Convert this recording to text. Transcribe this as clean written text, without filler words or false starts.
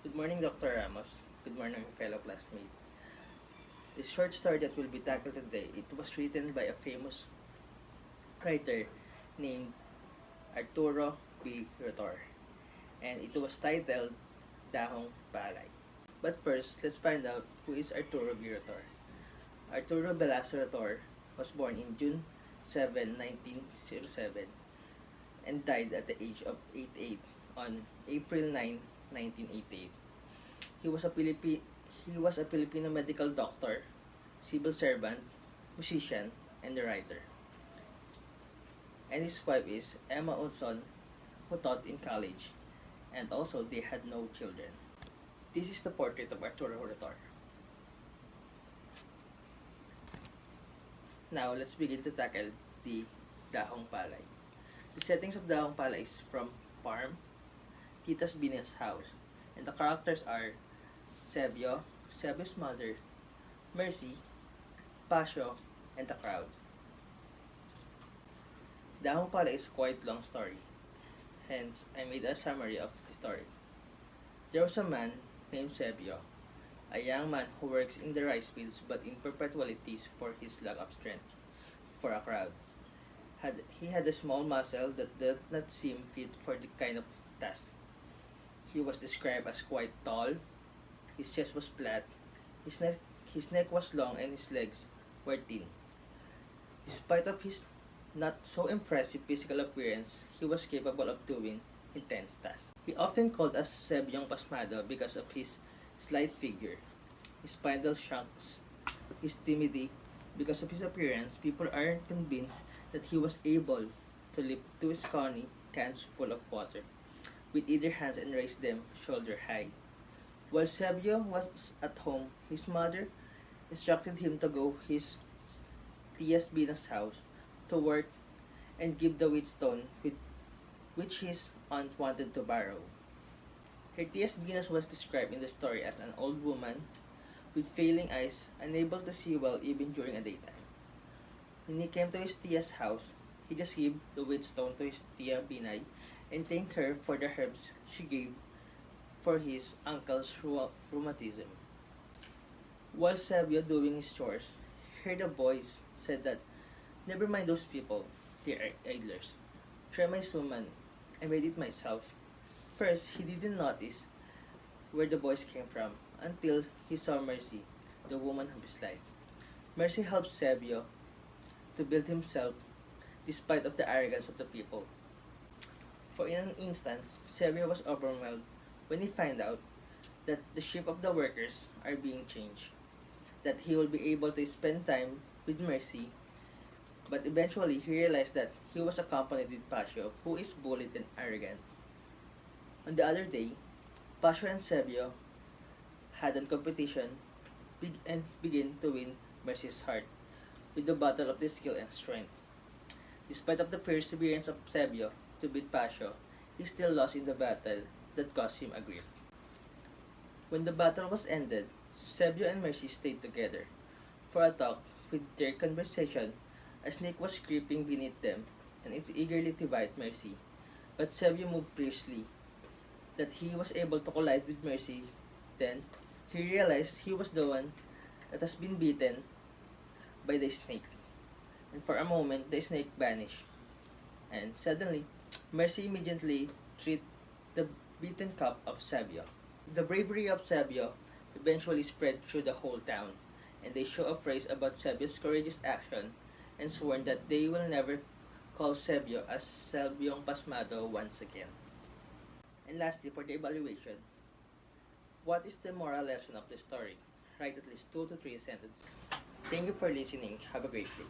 Good morning, Dr. Ramos. Good morning, fellow classmate. This short story that will be tackled today, it was written by a famous writer named Arturo B. Rotor, and it was titled Dahong, Palay. But first, let's find out who is Arturo B. Rotor. Arturo Velasco Rotor was born in June 7, 1907 and died at the age of 88 on April 9, 1988. He was a Filipino medical doctor, civil servant, musician, and a writer. And his wife is Emma Olson, who taught in college, and also they had no children. This is the portrait of Arturo Rotor. Now, let's begin to tackle the Dahong Palay. The settings of Dahong Palay is from farm, Tita's Bina's house, and the characters are Sebio, Sebio's mother, Mercy, Pasio, and the crowd. Dahong Palay is quite long story, hence I made a summary of the story. There was a man named Sebio, a young man who works in the rice fields but in perpetually teased for his lack of strength for a crowd. He had a small muscle that did not seem fit for the kind of task. He was described as quite tall, his chest was flat, his neck was long, and his legs were thin. Despite of his not so impressive physical appearance, he was capable of doing intense tasks. He often called as Sebyong Pasmado because of his slight figure, his spindle shanks, his timidity. Because of his appearance, people aren't convinced that he was able to lift two scrawny cans full of water with either hands and raise them shoulder high. While Sebio was at home, his mother instructed him to go his Tia's Bina's house to work and give the wheatstone which his aunt wanted to borrow. Her Tia's Binas was described in the story as an old woman with failing eyes, unable to see well even during a daytime. When he came to his Tia's house, he just gave the wheatstone to his Tia Binay and thanked her for the herbs she gave for his uncle's rheumatism. While Sabio doing his chores, he heard a voice said that, "Never mind those people, they're idlers. Try my suman. I made it myself." First, he didn't notice where the voice came from until he saw Mercy, the woman of his life. Mercy helped Sabio to build himself despite of the arrogance of the people. For in an instant, Sabio was overwhelmed when he found out that the shift of the workers are being changed, that he will be able to spend time with Mercy, but eventually he realized that he was accompanied with Pasio, who is bullied and arrogant. On the other day, Pasio and Sebio had a competition and began to win Mercy's heart with the battle of the skill and strength. Despite of the perseverance of Sebio to beat Pasio, he still lost in the battle that caused him a grief. When the battle was ended, Sebio and Mercy stayed together for a talk. With their conversation, a snake was creeping beneath them, and it eagerly to bite Mercy. But Sebio moved fiercely that he was able to collide with Mercy. Then, he realized he was the one that has been bitten by the snake. And for a moment, the snake vanished. And suddenly, Mercy immediately treated the beaten cup of Sabio. The bravery of Sabio eventually spread through the whole town, and they show a phrase about Sabio's courageous action and sworn that they will never call Sabio as Sebyong Pasmado once again. And lastly, for the evaluation, what is the moral lesson of the story? Write at least 2 to 3 sentences. Thank you for listening. Have a great day.